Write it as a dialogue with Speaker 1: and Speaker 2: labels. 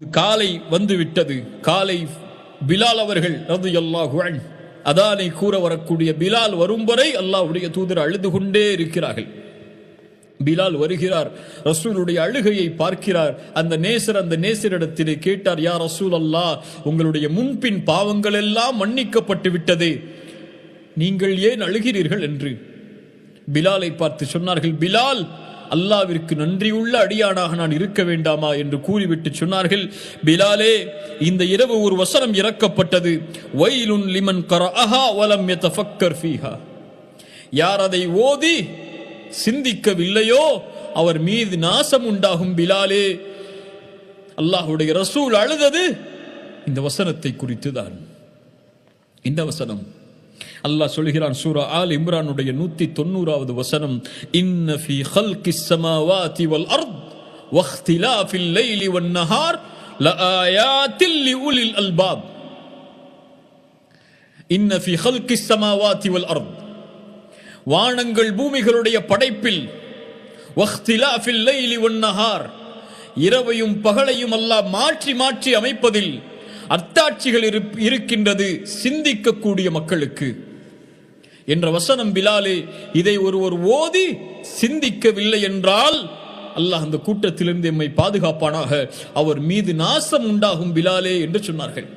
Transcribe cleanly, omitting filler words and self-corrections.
Speaker 1: காலை வந்துவிட்டது. காலை பிலால் அவர்கள் ரலியல்லாஹு அன்ஹு அதானை கூற வரக்கூடிய பிலால் வரும் வரை அல்லாஹ்வுடைய தூதர் அழுது கொண்டே இருக்கிறார்கள். பிலால் வருகிறார், ரசூலுடைய அழுகையை பார்க்கிறார். அந்த நேசரிடத்திலே கேட்டார், யா ரசூல் அல்லாஹ், உங்களுடைய முன்பின் பாவங்கள் எல்லாம் மன்னிக்கப்பட்டு விட்டது, நீங்கள் ஏன் அழுகிறீர்கள் என்று. பிலாலை பார்த்து சொன்னார்கள், பிலால், அல்லாவிற்கு நன்றியுள்ள அடியானாக நான் இருக்க வேண்டாமா என்று கூறிவிட்டு சொன்னார்கள், பிலாலே, இந்த இரவு ஒரு வசனம் இறக்கப்பட்டது, வைலுன் லிமன் கரஅஹா வலம் யதஃபக்கர் ஃபீஹா. யார் அதை ஓதி சிந்திக்கவில்லையோ அவர் மீது நாசம் உண்டாகும். பிலாலே, அல்லாஹ்வுடைய ரசூல் அழுதது இந்த வசனத்தை குறித்துதான். இந்த வசனம் அல்லாஹ் சொல்கிறான், சூரா ஆல் இம்ரானுடைய 190வது வசனம், இன்ன ஃபீ ஹல்கிஸ் ஸமாவாதி வல் அர்த் வக்திலாஃபில் லைலி வன் நஹார் லஆயாத்தில் லிஉலில் அல்பாப். இன்ன ஃபீ ஹல்கிஸ் ஸமாவாதி வல் அர்த், வானங்கள் பூமிகளுடைய படைப்பில், வக்திலாஃபில் லைலி வன் நஹார், இரவையும் பகலையும் அல்லாஹ் மாற்றி மாற்றி அமைப்பதில் அத்தாட்சிகள் இருக்கின்றது சிந்திக்கக்கூடிய மக்களுக்கு என்ற வசனம். பிலாலே, இதை ஒருவர் ஓதி சிந்திக்கவில்லை என்றால் அல்லாஹ் அந்த கூட்டத்திலிருந்து எம்மை பாதுகாப்பானாக, அவர் மீது நாசம் உண்டாகும் பிலாலே என்று சொன்னார்கள்.